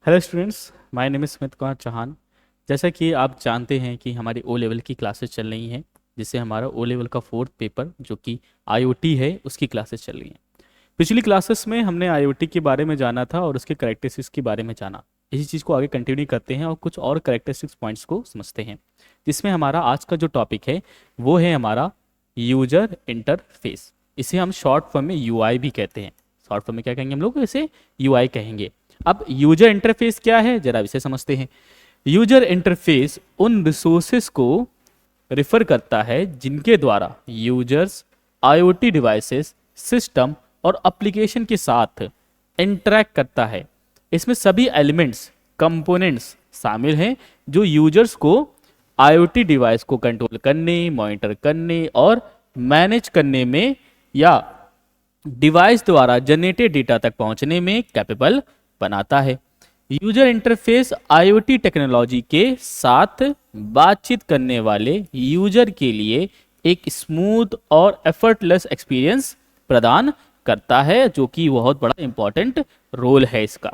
Hello students, my name is Smit Kumar Chauhan. जैसा कि आप जानते हैं कि हमारी ओ लेवल की क्लासेस चल रही हैं, जिससे हमारा ओ लेवल का फोर्थ पेपर जो कि आईओटी है उसकी क्लासेस चल रही हैं। पिछली क्लासेस में हमने आईओटी के बारे में जाना था और उसके करेक्टरिस्टिक्स के बारे में जाना। इसी चीज़ को आगे कंटिन्यू करते हैं और कुछ और करेक्टरिस्टिक्स पॉइंट्स को समझते हैं, जिसमें हमारा आज का जो टॉपिक है वो है हमारा यूजर इंटरफेस। इसे हम शॉर्ट फॉर्म में यूआई भी कहते हैं। शॉर्ट फॉर्म में क्या कहेंगे हम लोग? इसे यूआई कहेंगे। अब यूजर इंटरफेस क्या है, जरा इसे समझते हैं। यूजर इंटरफेस उन रिसोर्सेस को रिफर करता है जिनके द्वारा यूजर्स आईओटी डिवाइसेस, सिस्टम और एप्लीकेशन के साथ इंटरैक्ट करता है। इसमें सभी एलिमेंट्स, कंपोनेंट्स शामिल हैं जो यूजर्स को आईओटी डिवाइस को कंट्रोल करने, मॉनिटर करने और मैनेज करने में या डिवाइस द्वारा जनरेटेड डेटा तक पहुंचने में कैपेबल बनाता है। यूजर इंटरफेस आईओटी टेक्नोलॉजी के साथ बातचीत करने वाले यूजर के लिए एक स्मूथ और एफर्टलेस एक्सपीरियंस प्रदान करता है, जो कि बहुत बड़ा इंपॉर्टेंट रोल है इसका।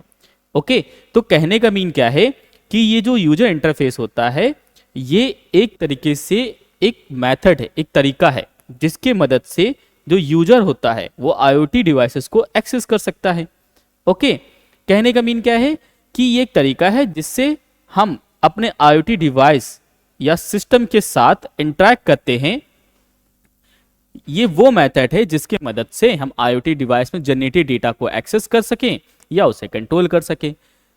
ओके, तो कहने का मीन क्या है कि ये जो यूजर इंटरफेस होता है ये एक तरीके से एक मेथड है, एक तरीका है जिसके मदद से जो यूजर होता है वो आईओटी डिवाइसेस को एक्सेस कर सकता है। ओके, कहने का मीन क्या है कि ये एक तरीका है जिससे हम अपने आईओटी डिवाइस या सिस्टम के साथ इंटरैक्ट करते हैं। ये वो मेथड है जिसके मदद से हम आईओटी डिवाइस में जनरेटेड डेटा को एक्सेस कर सकें या उसे कंट्रोल कर सकें।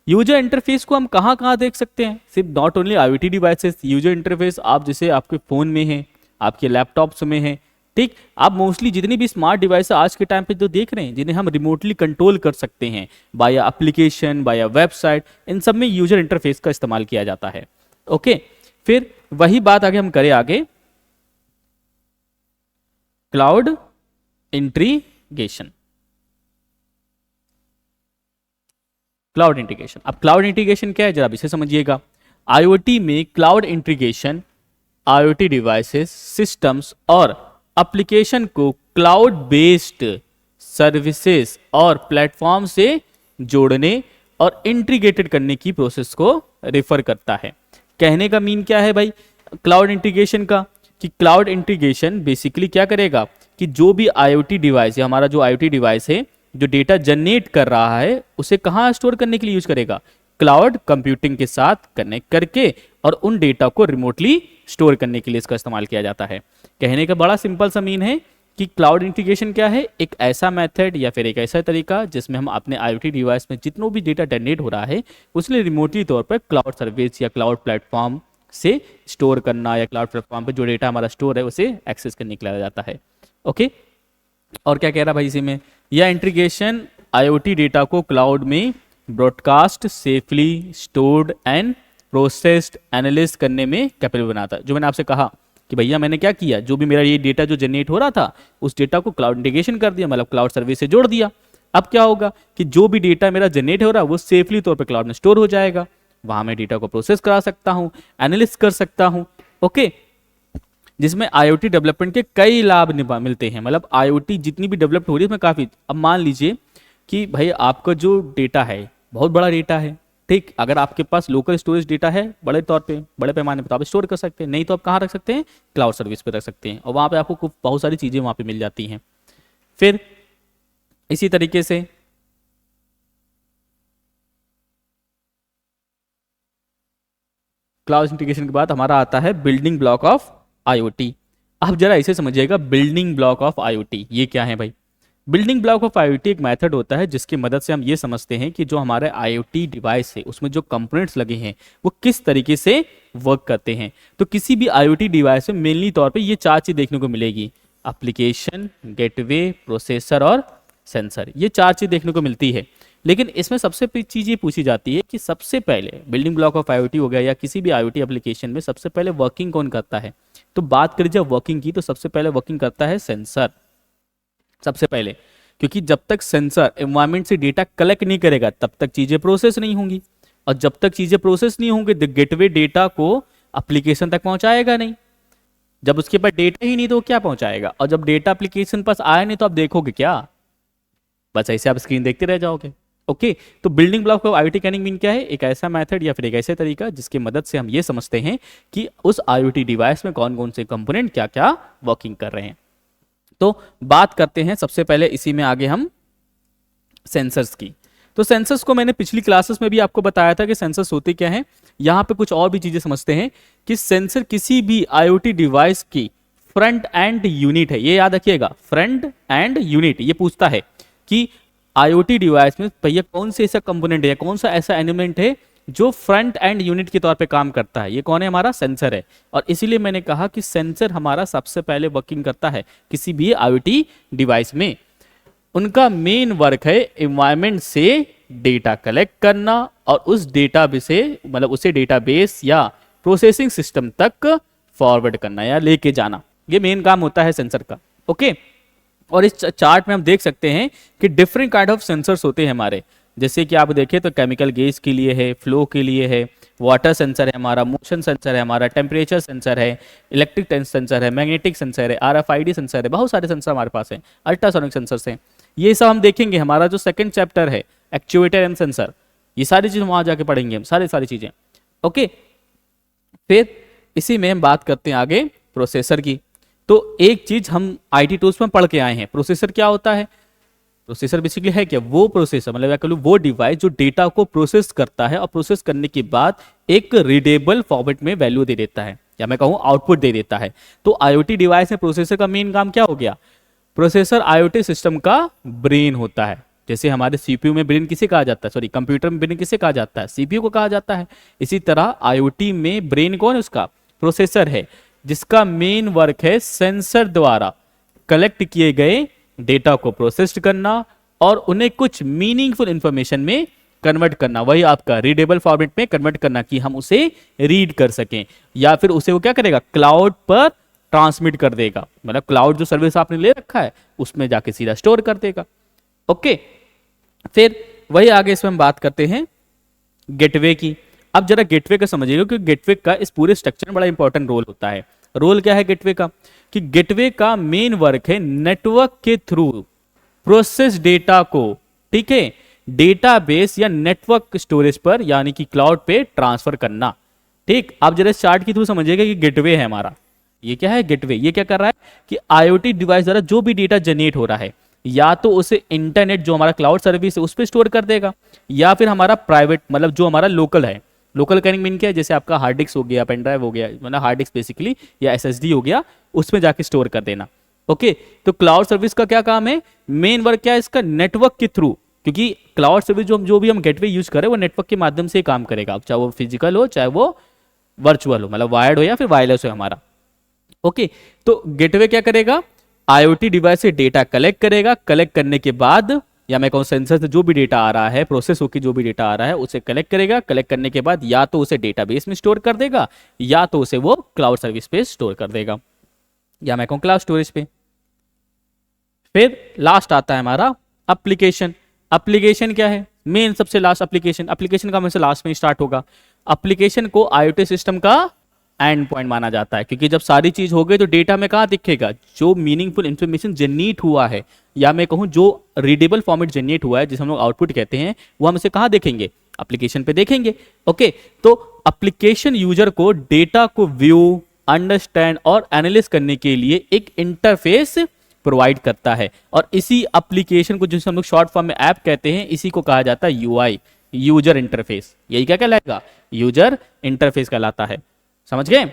यूजर इंटरफेस को हम कहाँ कहाँ देख सकते हैं? सिर्फ not only IoT devices, user interface आप जैसे आपके फ़ोन में है, आपके लैपटॉप्स में है, ठीक। आप मोस्टली जितनी भी स्मार्ट डिवाइस आज के टाइम पे जो देख रहे हैं, जिन्हें हम रिमोटली कंट्रोल कर सकते हैं बाया एप्लीकेशन, बाया वेबसाइट, इन सब में यूजर इंटरफेस का इस्तेमाल किया जाता है। ओके, फिर वही बात आगे हम करें आगे, क्लाउड इंटीग्रेशन। क्लाउड इंटीग्रेशन, अब क्लाउड इंटीग्रेशन क्या है जरा इसे समझिएगा। आईओटी में cloud integration IoT devices, systems और एप्लीकेशन को क्लाउड बेस्ड सर्विसेज और प्लेटफॉर्म से जोड़ने और इंटीग्रेटेड करने की प्रोसेस को रेफर करता है। कहने का मीन क्या है भाई क्लाउड इंटीग्रेशन का? कि क्लाउड इंटीग्रेशन बेसिकली क्या करेगा कि जो भी आईओटी डिवाइस है, हमारा जो आईओटी डिवाइस है जो डेटा जनरेट कर रहा है, उसे कहाँ स्टोर करने के लिए यूज करेगा? क्लाउड कंप्यूटिंग के साथ कनेक्ट करके और उन डेटा को रिमोटली स्टोर करने के लिए इसका इस्तेमाल किया जाता है। कहने का बड़ा सिंपल सा मीन है कि क्लाउड इंटीग्रेशन क्या है? एक ऐसा मेथड या फिर एक ऐसा तरीका जिसमें हम अपने आईओटी डिवाइस में जितना भी डेटा जनरेट हो रहा है उसने रिमोटली तौर पर क्लाउड सर्विस या क्लाउड प्लेटफॉर्म से स्टोर करना, या क्लाउड प्लेटफॉर्म पर जो डेटा हमारा स्टोर है उसे एक्सेस करने के लिए जाता है। ओके, और क्या कह रहा भाई इसी में? यह इंटीग्रेशन आईओटी डेटा को क्लाउड में broadcast, safely stored and processed, analyst करने में कैपेबल बनाता है। जो मैंने आपसे कहा कि भैया मैंने क्या किया, जो भी मेरा ये डेटा जो जनरेट हो रहा था उस डेटा को क्लाउड इंटीग्रेशन कर दिया, मतलब क्लाउड सर्विस से जोड़ दिया। अब क्या होगा कि जो भी डेटा मेरा जनरेट हो रहा है वो सेफली तौर पर क्लाउड में स्टोर हो जाएगा, वहां मैं डेटा को प्रोसेस करा सकता हूँ, एनालिस्ट कर सकता हूँ। ओके, जिसमें आईओटी डेवलपमेंट के कई लाभ मिलते हैं। मतलब आईओटी जितनी भी डेवलप हो रही है उसमें काफ़ी, अब मान लीजिए कि भाई आपका जो डेटा है बहुत बड़ा डेटा है, ठीक। अगर आपके पास लोकल स्टोरेज डेटा है बड़े तौर पे, बड़े पैमाने पे, तो आप स्टोर कर सकते हैं, नहीं तो आप कहाँ रख सकते हैं? क्लाउड सर्विस पे रख सकते हैं, और वहाँ पे आपको बहुत सारी चीज़ें वहाँ पे मिल जाती हैं। फिर इसी तरीके से क्लाउड इंटीग्रेशन के बाद हमारा आता है बिल्डिंग ब्लॉक ऑफ आईओटी। आप जरा इसे समझिएगा, बिल्डिंग ब्लॉक ऑफ आईओटी ये क्या है भाई? बिल्डिंग ब्लॉक ऑफ आईओटी एक मेथड होता है जिसकी मदद से हम ये समझते हैं कि जो हमारे आईओटी डिवाइस है उसमें जो कंपोनेंट्स लगे हैं वो किस तरीके से वर्क करते हैं। तो किसी भी आईओटी डिवाइस में मेनली तौर पे ये चार चीज देखने को मिलेगी: एप्लीकेशन, गेटवे, प्रोसेसर और सेंसर। ये चार चीज देखने को मिलती है। लेकिन इसमें सबसे चीज ये पूछी जाती है कि सबसे पहले बिल्डिंग ब्लॉक ऑफ आईओटी हो गया या किसी भी आईओटी एप्लीकेशन में सबसे पहले वर्किंग कौन करता है? तो बात करें जब वर्किंग की, तो सबसे पहले वर्किंग करता है सेंसर सबसे पहले, क्योंकि जब तक सेंसर एनवायरनमेंट से डेटा कलेक्ट नहीं करेगा तब तक चीजें प्रोसेस नहीं होंगी, और जब तक चीजें प्रोसेस नहीं होंगी तो गेटवे डेटा को एप्लीकेशन तक पहुंचाएगा नहीं। जब उसके पास डेटा ही नहीं तो क्या पहुंचाएगा? और जब डेटा एप्लीकेशन पास आया नहीं तो आप देखोगे क्या? बस ऐसे आप स्क्रीन देखते रह जाओगे। ओके तो building block of IoT Canning mean क्या है? एक ऐसा मेथड या फिर एक ऐसा तरीका जिसकी मदद से हम ये समझते हैं कि उस आईओटी डिवाइस में कौन कौन से कंपोनेंट क्या क्या वर्किंग कर रहे हैं। तो बात करते हैं सबसे पहले इसी में आगे हम सेंसर्स की। तो सेंसर्स को मैंने पिछली क्लासेस में भी आपको बताया था कि सेंसर्स होते क्या हैं। यहाँ पे कुछ और भी चीजें समझते हैं कि सेंसर किसी भी आईओटी डिवाइस की फ्रंट एंड यूनिट है। ये याद रखिएगा, फ्रंट एंड यूनिट ये पूछता है कि आईओटी डिवाइस में भैया कौन से ऐसा कंपोनेंट है, कौन सा ऐसा एलिमेंट है जो फ्रंट एंड यूनिट के तौर पे काम करता है। ये कौन है? हमारा सेंसर है। और इसीलिए मैंने कहा कि सेंसर हमारा सबसे पहले वर्किंग करता है किसी भी आईओटी डिवाइस में। उनका मेन वर्क है एनवायरनमेंट से डेटा कलेक्ट करना और उस डेटा से मतलब उसे डेटाबेस या प्रोसेसिंग सिस्टम तक फॉरवर्ड करना या लेके जाना। ये मेन काम होता है सेंसर का। ओके और इस चार्ट में हम देख सकते हैं कि डिफरेंट काइंड ऑफ सेंसर्स होते हैं हमारे। जैसे कि आप देखें तो केमिकल गेज के लिए है, फ्लो के लिए है, वाटर सेंसर है हमारा, मोशन सेंसर है हमारा, टेम्परेचर सेंसर है, इलेक्ट्रिक सेंसर है, मैग्नेटिक सेंसर है, आरएफआईडी सेंसर है, बहुत सारे सेंसर हमारे पास हैं, अल्ट्रासोनिक सेंसर्स हैं। ये सब हम देखेंगे। हमारा जो सेकंड चैप्टर है एक्चुएटर एंड सेंसर, ये सारी चीज़ वहाँ जाके पढ़ेंगे हम, सारी चीज़ें। ओके फिर इसी में हम बात करते हैं आगे प्रोसेसर की। तो एक चीज़ हम आईटी टूल्स में पढ़ के आए हैं, प्रोसेसर क्या होता है। प्रोसेसर बेसिकली है क्या? वो प्रोसेसर मतलब क्या वो डिवाइस जो डेटा को प्रोसेस करता है और प्रोसेस करने के बाद एक रीडेबल फॉर्मेट में वैल्यू दे देता है या मैं कहूँ आउटपुट दे देता है। तो आईओटी डिवाइस में प्रोसेसर का मेन काम क्या हो गया? प्रोसेसर आईओटी सिस्टम का ब्रेन होता है। जैसे हमारे सीपीयू में ब्रेन किसे कहा जाता है, सॉरी कंप्यूटर में ब्रेन किसे कहा जाता है? सीपीयू को कहा जाता है। इसी तरह आईओटी में ब्रेन कौन है? उसका प्रोसेसर है, जिसका मेन वर्क है सेंसर द्वारा कलेक्ट किए गए डेटा को प्रोसेस करना और उन्हें कुछ मीनिंगफुल इंफॉर्मेशन में कन्वर्ट करना, वही आपका रीडेबल फॉर्मेट में कन्वर्ट करना कि हम उसे रीड कर सकें, या फिर उसे वो क्या करेगा? क्लाउड पर ट्रांसमिट कर देगा। मतलब क्लाउड जो सर्विस आपने ले रखा है उसमें जाके सीधा स्टोर कर देगा। ओके फिर वही आगे इसमें हम बात करते हैं गेटवे की। अब जरा गेटवे का समझिएगा क्योंकि गेटवे का इस पूरे स्ट्रक्चर में बड़ा इंपॉर्टेंट रोल होता है। रोल क्या है गेटवे का? कि गेटवे का मेन वर्क है नेटवर्क के थ्रू प्रोसेस डेटा को, ठीक है, डेटाबेस या नेटवर्क स्टोरेज पर यानी कि क्लाउड पे ट्रांसफर करना। ठीक, आप जरा इस चार्ट के थ्रू समझिएगा कि गेटवे है हमारा। ये क्या है? गेटवे। ये क्या कर रहा है कि आईओटी डिवाइस द्वारा जो भी डेटा जनरेट हो रहा है या तो उसे इंटरनेट जो हमारा क्लाउड सर्विस है उस पर स्टोर कर देगा, या फिर हमारा प्राइवेट मतलब जो हमारा लोकल है। लोकल कैनिंग मीन क्या है? जैसे आपका हार्ड डिस्क हो गया, पेन ड्राइव हो गया, मतलब हार्ड डिस्क बेसिकली, या एसएसडी हो गया, उसमें जाके स्टोर कर देना। ओके तो क्लाउड सर्विस का क्या काम है? मेन वर्क क्या है इसका? नेटवर्क के थ्रू, क्योंकि क्लाउड सर्विस जो भी हम गेटवे यूज करें वो नेटवर्क के माध्यम से काम करेगा, चाहे वो फिजिकल हो चाहे वो वर्चुअल हो, मतलब वायर्ड हो या फिर वायरलेस हो हमारा। ओके तो गेटवे क्या करेगा? आईओटी डिवाइस से डेटा कलेक्ट करेगा। कलेक्ट करने के बाद या मैं कहूँ सेंसर से जो भी डेटा आ रहा है, प्रोसेस होकर जो भी डेटा आ रहा है उसे कलेक्ट करेगा। कलेक्ट करने के बाद या तो उसे डेटाबेस में स्टोर कर देगा या तो उसे वो क्लाउड सर्विस पे स्टोर कर देगा, या मैं कहूँ क्लाउड स्टोरेज पे। फिर लास्ट आता है हमारा एप्लीकेशन। एप्लीकेशन क्या है? मेन सबसे लास्ट एप्लीकेशन। एप्लीकेशन का हमेशा लास्ट में स्टार्ट होगा। एप्लीकेशन को आईओटी सिस्टम का एंड पॉइंट माना जाता है, क्योंकि जब सारी चीज हो गई तो डेटा में कहाँ दिखेगा? जो मीनिंगफुल इंफॉर्मेशन जनरेट हुआ है या मैं कहूँ जो रीडेबल फॉर्मेट जनरेट हुआ है जिसे हम लोग आउटपुट कहते हैं, वो हम इसे कहाँ देखेंगे? एप्लीकेशन पे देखेंगे। ओके तो एप्लीकेशन यूजर को डेटा को व्यू, अंडरस्टैंड और एनालिस करने के लिए एक इंटरफेस प्रोवाइड करता है, और इसी एप्लीकेशन को जिसे हम लोग शॉर्ट फॉर्म में ऐप कहते हैं, इसी को कहा जाता है यूआई, यूजर इंटरफेस। यही क्या कहलाएगा? यूजर इंटरफेस कहलाता है। समझ गए?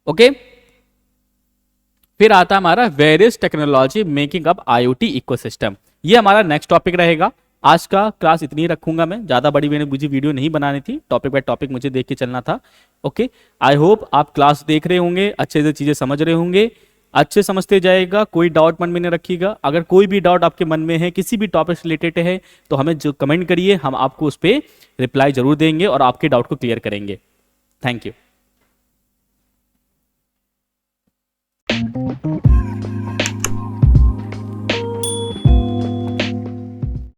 ओके फिर आता है हमारा various technology making up IoT ecosystem. ये हमारा नेक्स्ट टॉपिक रहेगा। आज का क्लास इतनी रखूंगा मैं, ज्यादा बड़ी मैंने मुझे वीडियो नहीं बनानी थी, टॉपिक बाय टॉपिक मुझे देख के चलना था। ओके आई होप आप क्लास देख रहे होंगे, अच्छे से चीजें समझ रहे होंगे, अच्छे समझते जाएगा, कोई डाउट मन में नहीं रखिएगा। अगर कोई भी डाउट आपके मन में है किसी भी टॉपिक से रिलेटेड है तो हमें जो कमेंट करिए, हम आपको उस पर रिप्लाई जरूर देंगे और आपके डाउट को क्लियर करेंगे। Thank you.